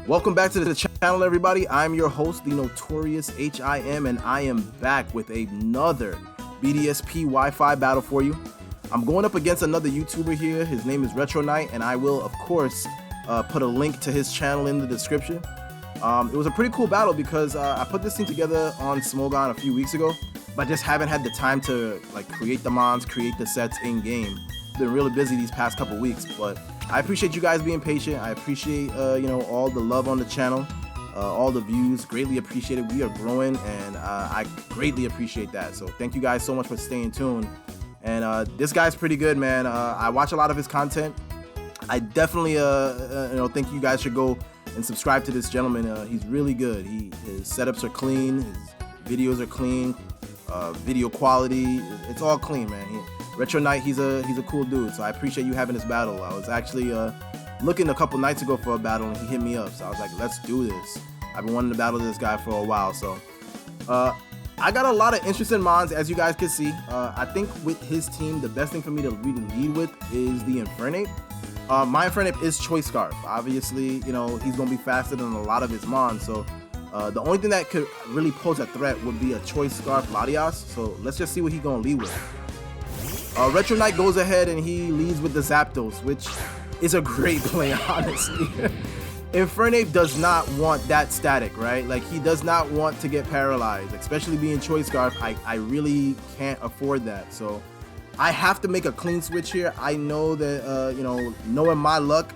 Welcome back to the channel, everybody. I'm your host, the notorious H.I.M, and I am back with another BDSP Wi-Fi battle for you. I'm going up against another YouTuber here. His name is Retronyte, and I will, of course, put a link to his channel in the description. It was a pretty cool battle because I put this thing together on Smogon a few weeks ago, but I just haven't had the time to create the mons, create the sets in game. Been really busy these past couple weeks, but I appreciate you guys being patient. I appreciate all the love on the channel, all the views. Greatly appreciate it. We are growing, and I greatly appreciate that. So thank you guys so much for staying tuned. And this guy's pretty good, man. I watch a lot of his content. I definitely think you guys should go and subscribe to this gentleman. He's really good. His setups are clean. His videos are clean. Video quality, it's all clean, man. Retronyte, he's a cool dude, so I appreciate you having this battle. I was actually looking a couple nights ago for a battle, and he hit me up, so I was like, let's do this. I've been wanting to battle this guy for a while, so I got a lot of interesting mons, as you guys can see. I think with his team, the best thing for me to really lead with is the Infernape. My Infernape is Choice Scarf. Obviously, he's gonna be faster than a lot of his mons, so the only thing that could really pose a threat would be a Choice Scarf Latias, so let's just see what he's gonna lead with. Retronyte goes ahead and he leads with the Zapdos, which is a great play, honestly. Infernape does not want that static, right? Like, he does not want to get paralyzed, especially being Choice Scarf. I really can't afford that, so I have to make a clean switch here. I know that, knowing my luck,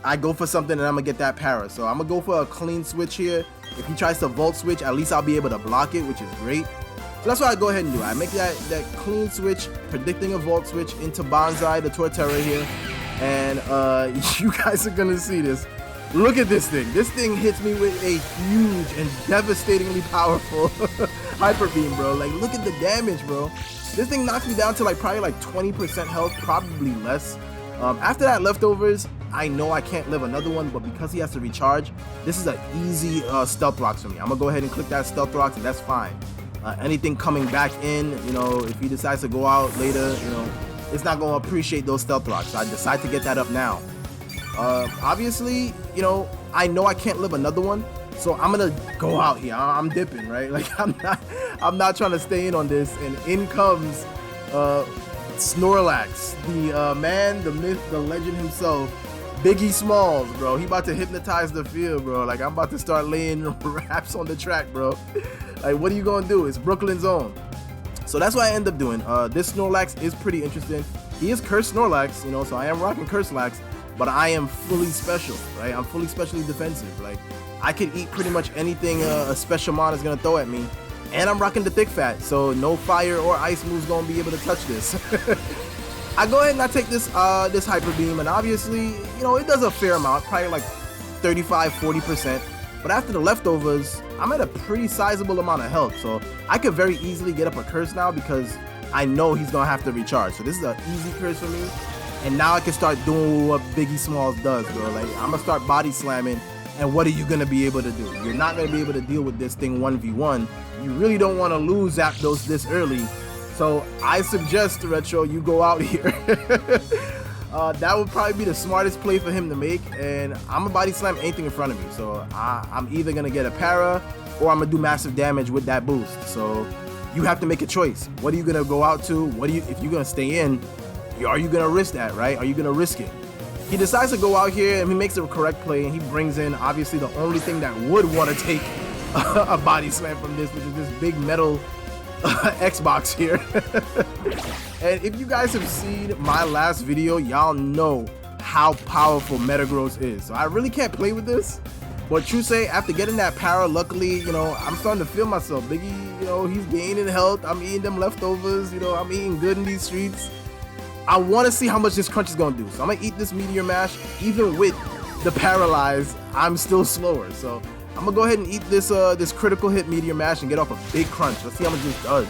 I go for something and I'm gonna get that para, so I'm gonna go for a clean switch here. If he tries to Volt Switch, at least I'll be able to block it, which is great. So that's what I go ahead and do. I make that clean switch, predicting a Volt Switch into Bonsai, the Torterra here. And you guys are gonna see this. Look at this thing. This thing hits me with a huge and devastatingly powerful Hyper Beam, bro. Like, look at the damage, bro. This thing knocks me down to probably 20% health, probably less. After that Leftovers, I know I can't live another one, but because he has to recharge, this is an easy Stealth Rocks for me. I'm gonna go ahead and click that Stealth Rocks, and that's fine. Anything coming back in, if he decides to go out later, it's not gonna appreciate those Stealth Rocks. So I decide to get that up now. Obviously, I know I can't live another one, so I'm gonna go out here. I'm dipping, right? Like, I'm not trying to stay in on this. And in comes Snorlax, the man, the myth, the legend himself, Biggie Smalls, bro. He about to hypnotize the field, bro. Like, I'm about to start laying raps on the track, bro. Like, what are you gonna do? It's Brooklyn's own. So that's what I end up doing. This Snorlax is pretty interesting. He is Cursed Snorlax, so I am rocking Cursed Lax, but I am fully special, right? I'm fully specially defensive. Like, I could eat pretty much anything a special mon is gonna throw at me, and I'm rocking the Thick Fat, so no fire or ice moves gonna be able to touch this. I go ahead and I take this Hyper Beam, and obviously, it does a fair amount, probably 35-40%. But after the Leftovers, I'm at a pretty sizable amount of health, so I could very easily get up a curse now because I know he's gonna have to recharge. So this is an easy curse for me, and now I can start doing what Biggie Smalls does, bro. Like, I'm gonna start body slamming, and what are you gonna be able to do? You're not gonna be able to deal with this thing 1v1. You really don't want to lose Zapdos this early. So I suggest, Retro, you go out here. That would probably be the smartest play for him to make, and I'm gonna body slam anything in front of me. So I'm either gonna get a para, or I'm gonna do massive damage with that boost. So you have to make a choice. What are you gonna go out to? If you're gonna stay in, are you gonna risk that, right? Are you gonna risk it? He decides to go out here, and he makes the correct play, and he brings in, obviously, the only thing that would want to take a body slam from this, which is this big metal Xbox here. And if you guys have seen my last video, y'all know how powerful Metagross is. So I really can't play with this. But true say, after getting that para, luckily, I'm starting to feel myself. Biggie, he's gaining health. I'm eating them Leftovers. I'm eating good in these streets. I want to see how much this crunch is going to do. So I'm going to eat this Meteor Mash. Even with the paralyzed, I'm still slower. So I'm gonna go ahead and eat this critical hit Meteor Mash and get off a big crunch. Let's see how much this does.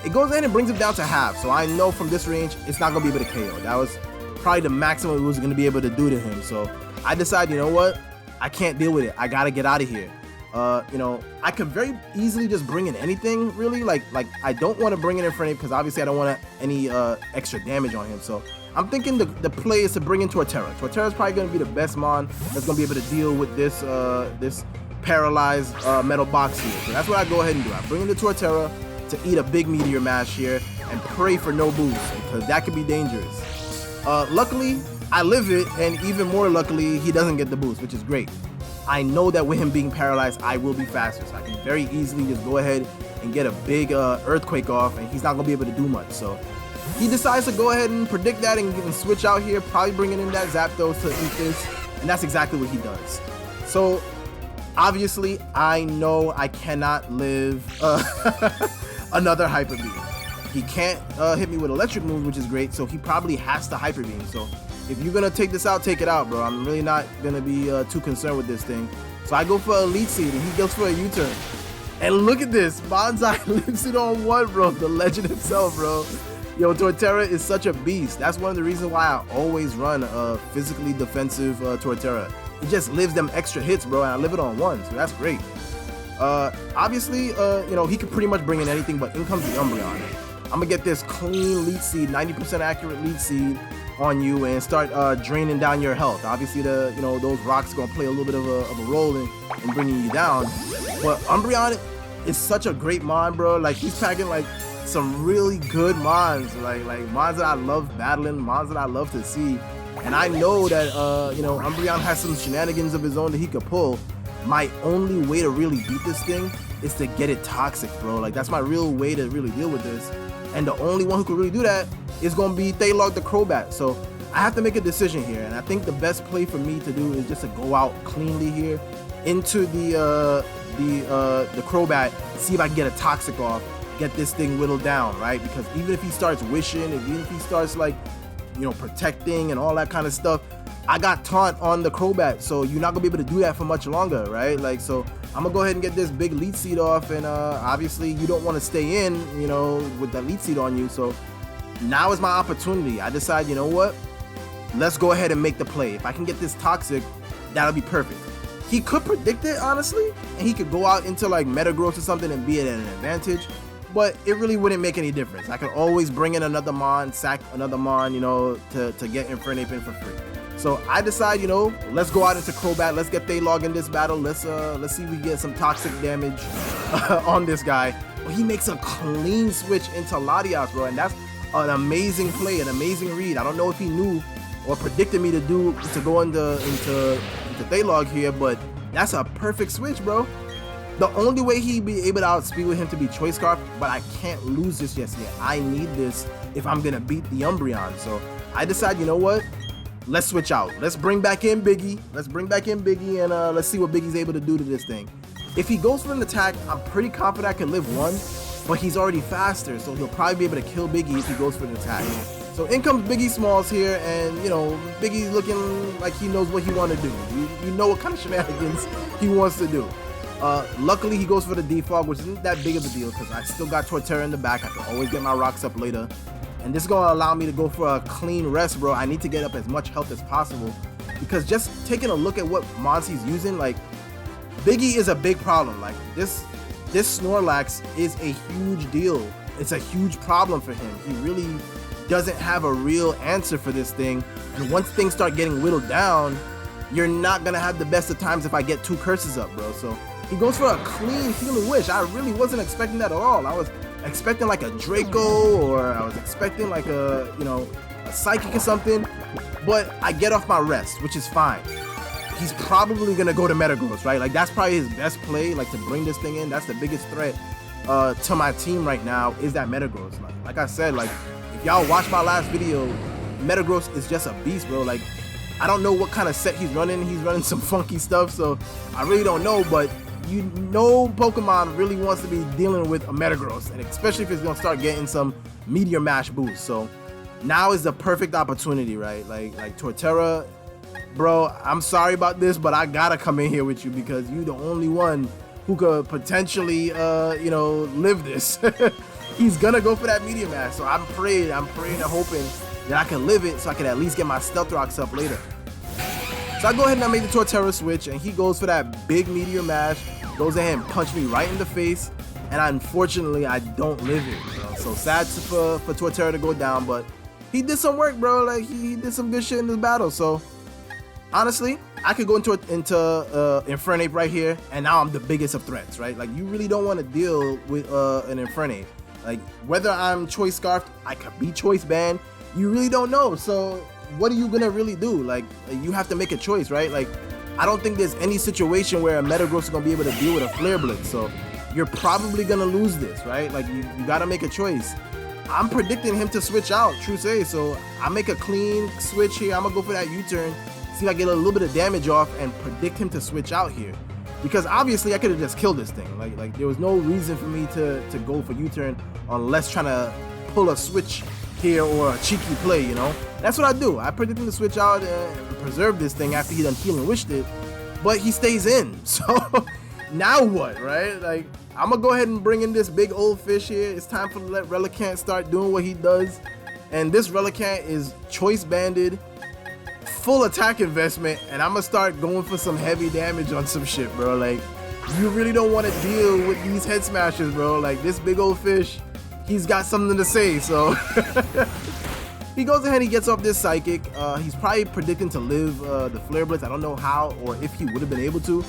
It goes in and brings him down to half, so I know from this range it's not gonna be able to KO. That was probably the maximum it was gonna be able to do to him. So I decided, you know what? I can't deal with it. I gotta get out of here. I could very easily just bring in anything, really. Like I don't want to bring in Infernape because obviously I don't want any extra damage on him. So I'm thinking the play is to bring in Torterra. Torterra is probably going to be the best mon that's going to be able to deal with this this paralyzed metal box here. So that's what I go ahead and do. I bring in the Torterra to eat a big Meteor Mash here and pray for no boost, because that could be dangerous. Luckily, I live it, and even more luckily, he doesn't get the boost, which is great. I know that with him being paralyzed, I will be faster, so I can very easily just go ahead and get a big Earthquake off, and he's not going to be able to do much. So he decides to go ahead and predict that and switch out here, probably bringing in that Zapdos to eat this, and that's exactly what he does. So obviously, I know I cannot live another Hyper Beam. He can't hit me with electric moves, which is great, so he probably has to Hyper Beam. So if you're gonna take this out, take it out, bro. I'm really not gonna be too concerned with this thing. So I go for a Leech Seed, and he goes for a U-turn. And look at this, Bonsai lives it on one, bro. The legend himself, bro. Yo, Torterra is such a beast. That's one of the reasons why I always run a physically defensive Torterra. It just lives them extra hits, bro, and I live it on one, so that's great. Obviously, you know, he could pretty much bring in anything, but in comes the Umbreon. I'm gonna get this clean Leech Seed, 90% accurate Leech Seed on you, and start draining down your health. Obviously, you know, those rocks gonna play a little bit of a role in bringing you down. But Umbreon is such a great mon, bro. Like, he's packing like some really good mons, like mons that I love battling, mons that I love to see. And I know that you know, Umbreon has some shenanigans of his own that he could pull. My only way to really beat this thing is to get it toxic, bro. Like, that's my real way to really deal with this. And the only one who could really do that is going to be Thaylog the Crobat. So I have to make a decision here. And I think the best play for me to do is just to go out cleanly here into the Crobat, see if I can get a Toxic off, get this thing whittled down, right? Because even if he starts wishing, even if he starts, like, you know, protecting and all that kind of stuff, I got taunt on the Crobat, so you're not gonna be able to do that for much longer, right? Like, so I'm gonna go ahead and get this big Leech Seed off, and obviously you don't want to stay in, you know, with that Leech Seed on you. So now is my opportunity. I decide, you know what? Let's go ahead and make the play. If I can get this Toxic, that'll be perfect. He could predict it, honestly, and he could go out into like Metagross or something and be at an advantage, but it really wouldn't make any difference. I could always bring in another mon, sack another mon, you know, to get Infernape in for free. So I decide, you know, let's go out into Crobat. Let's get Thaylog in this battle. Let's see if we get some toxic damage on this guy. Well, he makes a clean switch into Latias, bro, and that's an amazing play, an amazing read. I don't know if he knew or predicted me to go into Thaylog here, but that's a perfect switch, bro. The only way he'd be able to outspeed with him to be Choice Scarf, but I can't lose this just yet. I need this if I'm gonna beat the Umbreon. So I decide, you know what? Let's switch out. Let's bring back in Biggie. And let's see what Biggie's able to do to this thing. If he goes for an attack, I'm pretty confident I can live one, but he's already faster, so he'll probably be able to kill Biggie if he goes for an attack. So in comes Biggie Smalls here, and you know, Biggie's looking like he knows what he wants to do. You know what kind of shenanigans he wants to do. Luckily, he goes for the defog, which isn't that big of a deal because I still got Torterra in the back. I can always get my rocks up later. And this is going to allow me to go for a clean rest, bro. I need to get up as much health as possible because just taking a look at what mons he's using, like, Biggie is a big problem. Like, this Snorlax is a huge deal. It's a huge problem for him. He really doesn't have a real answer for this thing. And once things start getting whittled down, you're not going to have the best of times if I get 2 curses up, bro. So he goes for a clean Healing Wish. I really wasn't expecting that at all. I was expecting like a Draco, or I was expecting like a, you know, a Psychic or something, but I get off my rest, which is fine. He's probably gonna go to Metagross, right? Like, that's probably his best play, like, to bring this thing in. That's the biggest threat to my team right now, is that Metagross. Like I said, like, if y'all watch my last video, Metagross is just a beast, bro. Like, I don't know what kind of set he's running. He's running some funky stuff, so I really don't know, but you know, Pokemon really wants to be dealing with a Metagross, and especially if it's gonna start getting some Meteor Mash boost. So now is the perfect opportunity, right? Like Torterra, bro, I'm sorry about this, but I gotta come in here with you because you're the only one who could potentially, you know, live this. He's gonna go for that Meteor Mash, so I'm praying and hoping that I can live it so I can at least get my Stealth Rocks up later. So I go ahead and I make the Torterra switch, and he goes for that big Meteor Mash, goes ahead and punch me right in the face, and unfortunately I don't live it. So sad for Torterra to go down, but he did some work, bro. Like he did some good shit in this battle. So honestly, I could go into Infernape right here, and now I'm the biggest of threats, right? Like you really don't want to deal with an Infernape. Like whether I'm choice scarfed, I could be choice banned. You really don't know. So what are you gonna really do? Like you have to make a choice, right? Like I don't think there's any situation where a Metagross is gonna be able to deal with a Flare Blitz. So you're probably gonna lose this, right? Like you gotta make a choice. I'm predicting him to switch out, true say. So I make a clean switch here. I'm gonna go for that U-turn, see if I get a little bit of damage off and predict him to switch out here. Because obviously I could have just killed this thing. Like there was no reason for me to go for U-turn unless trying to pull a switch here or a cheeky play, you know? That's what I do. I predict him to switch out and preserve this thing after he done heal and wished it, but he stays in. So now what, right? Like I'm gonna go ahead and bring in this big old fish here. It's time for let Relicanth start doing what he does. And this Relicanth is choice banded, full attack investment, and I'm gonna start going for some heavy damage on some shit, bro. Like you really don't want to deal with these head smashers, bro. Like this big old fish, he's got something to say. So he goes ahead and he gets off this psychic. He's probably predicting to live the Flare Blitz. I don't know how or if he would have been able to,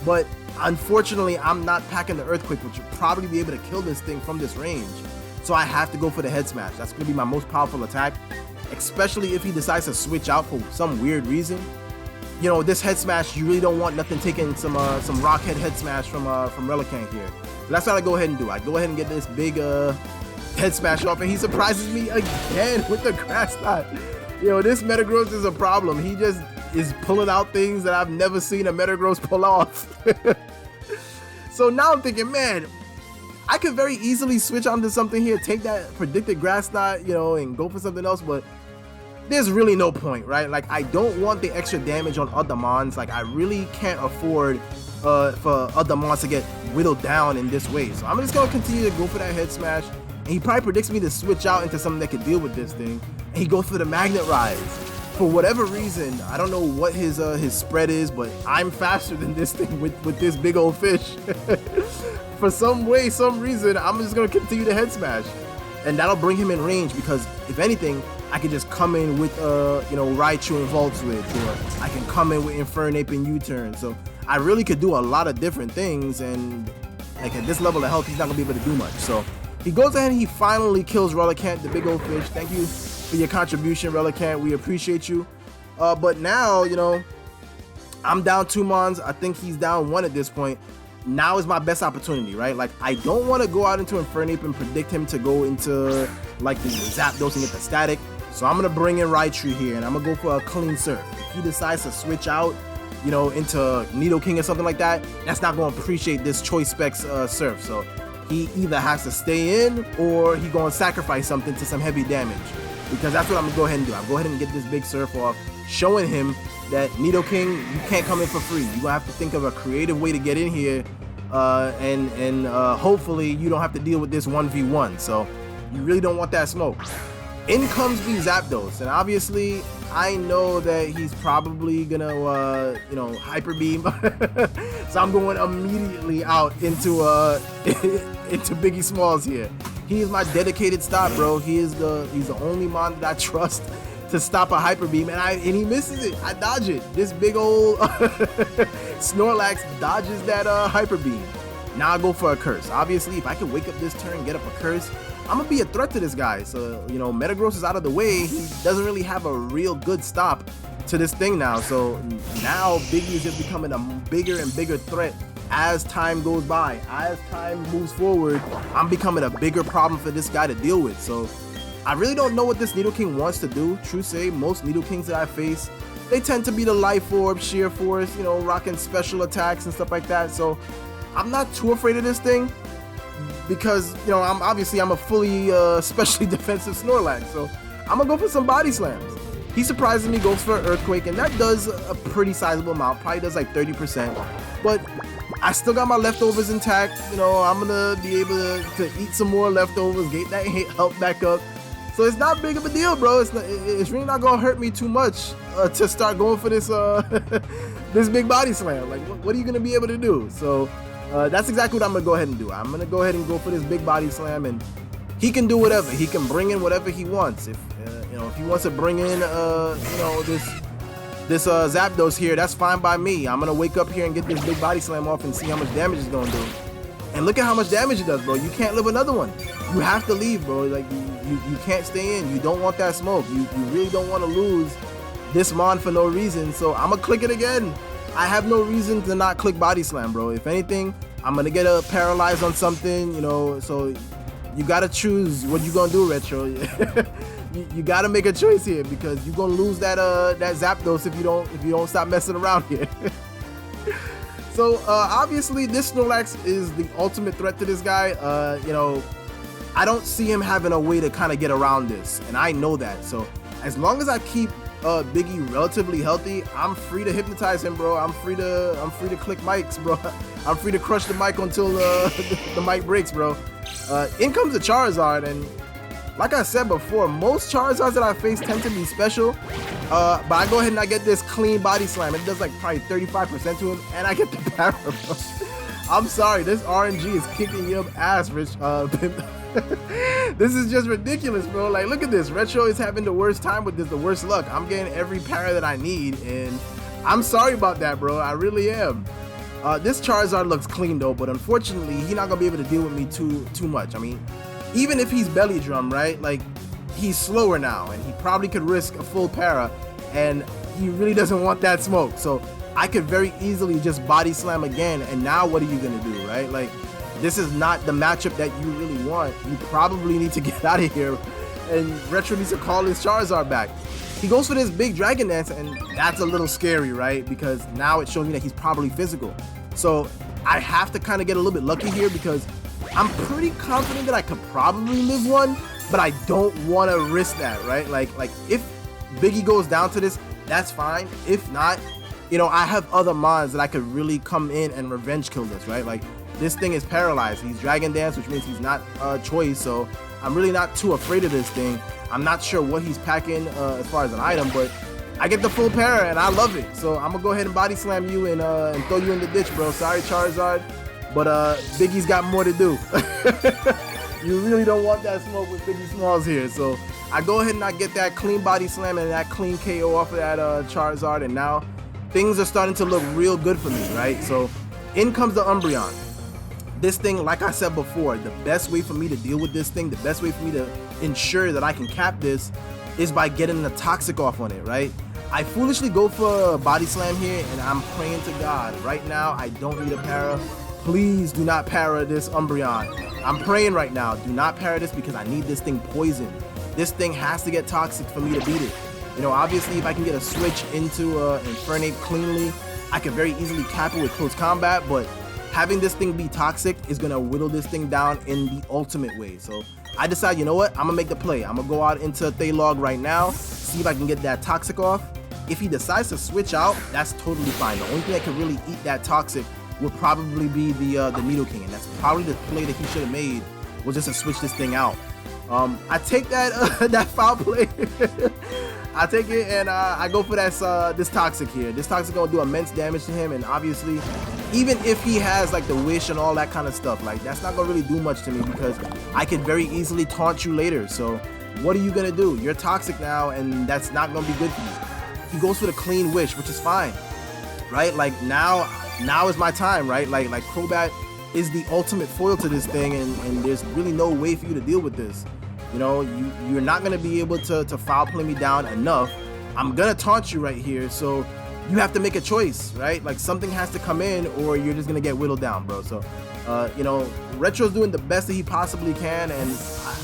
but unfortunately I'm not packing the Earthquake, which would probably be able to kill this thing from this range. So I have to go for the head smash. That's gonna be my most powerful attack, especially if he decides to switch out for some weird reason. You know, this head smash, you really don't want nothing taking some rockhead head smash from Relicanth here. So that's what I go ahead and do. I go ahead and get this big head smash off, and he surprises me again with the grass knot. Yo, this Metagross is a problem. He just is pulling out things that I've never seen a Metagross pull off. So now I'm thinking, man, I could very easily switch onto something here, take that predicted grass knot, you know, and go for something else, but there's really no point, right? Like, I don't want the extra damage on other mons. Like, I really can't afford for other mons to get whittled down in this way. So I'm just gonna continue to go for that head smash, and he probably predicts me to switch out into something that could deal with this thing, and he goes for the Magnet Rise. For whatever reason, I don't know what his spread is, but I'm faster than this thing with this big old fish. For some reason, I'm just gonna continue to head smash, and that'll bring him in range, because if anything, I can just come in with you know, Raichu and Volt Switch, or I can come in with Infernape and U-turn. So I really could do a lot of different things, and like at this level of health, he's not gonna be able to do much. So he goes ahead and he finally kills Relicanth, the big old fish. Thank you for your contribution, Relicanth. We appreciate you. But now, you know, I'm down 2 mons. I think he's down 1 at this point. Now is my best opportunity, right? Like, I don't want to go out into Infernape and predict him to go into like the Zapdos and get the static. So I'm gonna bring in Raichu here, and I'm gonna go for a clean surf. If he decides to switch out, you know, into Nidoking or something like that, that's not gonna appreciate this choice specs surf. So he either has to stay in, or he gonna sacrifice something to some heavy damage, because that's what I'm gonna go ahead and do. I'll go ahead and get this big surf off, showing him that Nidoking, you can't come in for free. You're gonna have to think of a creative way to get in here, and hopefully you don't have to deal with this 1v1. So you really don't want that smoke. In comes the Zapdos, and obviously I know that he's probably gonna you know, Hyper Beam. So I'm going immediately out into into Biggie Smalls here. He is my dedicated stop, bro. He's the only mon that I trust to stop a Hyper Beam, and he misses it. I dodge it. This big old Snorlax dodges that Hyper Beam. Now I go for a curse. Obviously, if I can wake up this turn, get up a curse, I'm gonna be a threat to this guy. So, you know, Metagross is out of the way. He doesn't really have a real good stop to this thing now. So now Biggie is just becoming a bigger and bigger threat as time goes by. As time moves forward, I'm becoming a bigger problem for this guy to deal with. So I really don't know what this Nidoking wants to do. True say, most Nidokings that I face, they tend to be the Life Orb, Sheer Force, you know, rocking special attacks and stuff like that. So I'm not too afraid of this thing, because, you know, I'm a fully specially defensive Snorlax. So I'm gonna go for some body slams. He surprises me, goes for an Earthquake, and that does a pretty sizable amount, probably does like 30%. But I still got my leftovers intact. You know, I'm gonna be able to eat some more leftovers, get that health back up. So it's not big of a deal, bro. It's really not gonna hurt me too much to start going for this this big body slam. Like, what are you gonna be able to do? So that's exactly what I'm gonna go ahead and do. I'm gonna go for this big body slam, and he can do whatever. He can bring in whatever he wants. You know, if he wants to bring in, you know, this Zapdos here, that's fine by me. I'm gonna wake up here and get this big body slam off and see how much damage it's gonna do. And look at how much damage it does, bro. You can't live another one. You have to leave, bro. Like, you can't stay in. You don't want that smoke. You really don't want to lose this Mon for no reason. So I'm gonna click it again. I have no reason to not click body slam, bro. If anything, I'm gonna get a paralyzed on something, you know. So you gotta choose what you gonna do, Retro. You gotta make a choice here, because you're gonna lose that that Zapdos if you don't stop messing around here. So obviously this Snorlax is the ultimate threat to this guy. You know, I don't see him having a way to kind of get around this, and I know that. So as long as I keep Biggie relatively healthy, I'm free to hypnotize him, bro. I'm free to click mics, bro. I'm free to crush the mic until the mic breaks, bro. In comes the Charizard, and like I said before, most Charizards that I face tend to be special. But I go ahead and I get this clean body slam. It does like probably 35% to him, and I get the power, bro. I'm sorry, this RNG is kicking your ass, Rich. This is just ridiculous, bro. Like, look at this. Retro is having the worst time with this, the worst luck. I'm getting every para that I need, and I'm sorry about that, bro. I really am. This Charizard looks clean though, but unfortunately, he's not gonna be able to deal with me too much. I mean, even if he's belly drum, right? Like, he's slower now, and he probably could risk a full para, and he really doesn't want that smoke. So I could very easily just body slam again, and now what are you gonna do, right? Like, this is not the matchup that you really want. You probably need to get out of here, and Retro needs to call his Charizard back. He goes for this big Dragon Dance, and that's a little scary, right? Because now it shows me that he's probably physical. So I have to kind of get a little bit lucky here, because I'm pretty confident that I could probably live one, but I don't want to risk that, right? Like if Biggie goes down to this, that's fine. If not, you know, I have other Mons that I could really come in and revenge kill this, right? Like, this thing is paralyzed. He's Dragon Dance, which means he's not a choice, so I'm really not too afraid of this thing. I'm not sure what he's packing as far as an item, but I get the full para, and I love it. So I'm gonna go ahead and body slam you and throw you in the ditch, bro. Sorry, Charizard, but Biggie's got more to do. You really don't want that smoke with Biggie Smalls here. So I go ahead and I get that clean body slam and that clean KO off of that Charizard, and now things are starting to look real good for me, right? So in comes the Umbreon. This thing, like I said before, the best way for me to deal with this thing, the best way for me to ensure that I can cap this is by getting the toxic off on it, right? I foolishly go for a body slam here, and I'm praying to God. Right now, I don't need a para. Please do not para this Umbreon. I'm praying right now, do not para this, because I need this thing poisoned. This thing has to get toxic for me to beat it. You know, obviously, if I can get a switch into Infernape cleanly, I can very easily cap it with close combat, but having this thing be toxic is gonna whittle this thing down in the ultimate way. So I decide, you know what, I'm gonna make the play. I'm gonna go out into Thaylog right now, see if I can get that toxic off. If he decides to switch out, that's totally fine. The only thing that can really eat that toxic would probably be the Nidoking, and that's probably the play that he should have made, was just to switch this thing out. I take that that foul play. I take it, and I go for that this toxic here. This toxic gonna do immense damage to him, and obviously, even if he has like the wish and all that kind of stuff, like, that's not gonna really do much to me, because I could very easily taunt you later. So what are you gonna do? You're toxic now, and that's not gonna be good for you. He goes for the clean wish, which is fine, right? Like, now is my time, right? Like Crobat is the ultimate foil to this thing, and there's really no way for you to deal with this. You know, you're not gonna be able to foul play me down enough. I'm gonna taunt you right here, so you have to make a choice, right? Like, something has to come in, or you're just gonna get whittled down, bro. So, you know, Retro's doing the best that he possibly can, and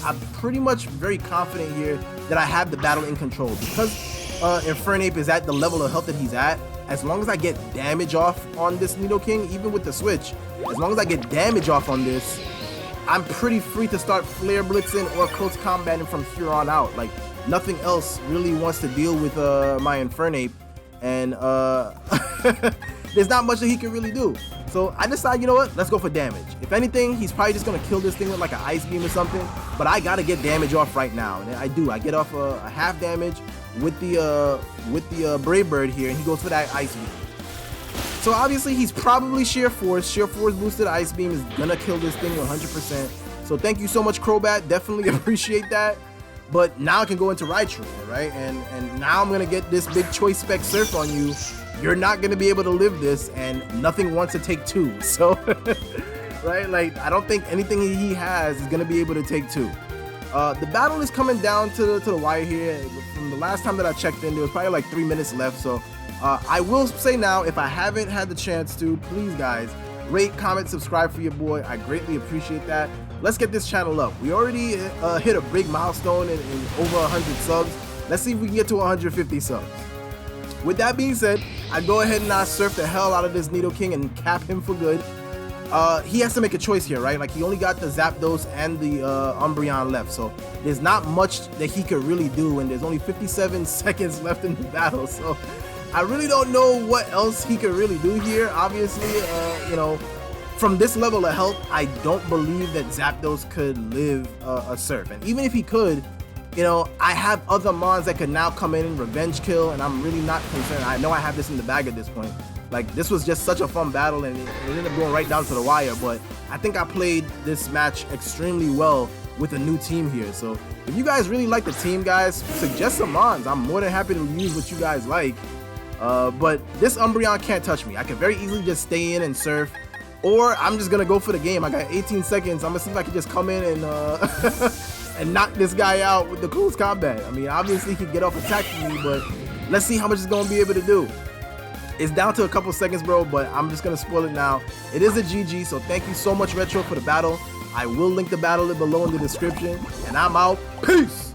I'm pretty much very confident here that I have the battle in control, because Infernape is at the level of health that he's at. As long as I get damage off on this Nidoking, even with the switch, as long as I get damage off on this, I'm pretty free to start flare blitzing or close combating from here on out. Like, nothing else really wants to deal with my Infernape, and there's not much that he can really do. So I decide, you know what, let's go for damage. If anything, he's probably just gonna kill this thing with like an ice beam or something, but I gotta get damage off right now, and I do. I get off a half damage with the Brave Bird here, and he goes for that ice beam. So obviously he's probably Sheer Force. Sheer Force boosted Ice Beam is gonna kill this thing 100%. So thank you so much, Crobat. Definitely appreciate that. but now I can go into Raichu, right? And now I'm gonna get this big choice spec surf on you. You're not gonna be able to live this, and nothing wants to take 2. So, right? Like, I don't think anything he has is gonna be able to take 2. The battle is coming down to the wire here. From the last time that I checked in, there was probably like 3 minutes left. So, I will say now, if I haven't had the chance to, please guys, rate, comment, subscribe for your boy. I greatly appreciate that. Let's get this channel up. We already hit a big milestone in over 100 subs. Let's see if we can get to 150 subs. With that being said, I go ahead and I surf the hell out of this Nidoking and cap him for good. He has to make a choice here, right? Like, he only got the Zapdos and the Umbreon left, so there's not much that he could really do, and there's only 57 seconds left in the battle, so I really don't know what else he could really do here. Obviously, you know, from this level of health, I don't believe that Zapdos could live a surf, and even if he could, you know, I have other Mons that could now come in and revenge kill, and I'm really not concerned. I know I have this in the bag at this point. Like, this was just such a fun battle, and it ended up going right down to the wire, but I think I played this match extremely well with a new team here. So if you guys really like the team, guys, suggest some Mons. I'm more than happy to use what you guys like. But this Umbreon can't touch me. I can very easily just stay in and surf, or I'm just gonna go for the game. I got 18 seconds. I'm gonna see if I can just come in and and knock this guy out with the close combat. I mean, obviously he could get off attack from me, but let's see how much he's gonna be able to do. It's down to a couple seconds, bro, but I'm just gonna spoil it now. It is a GG, so thank you so much, Retro, for the battle. I will link the battle below in the description, and I'm out. Peace!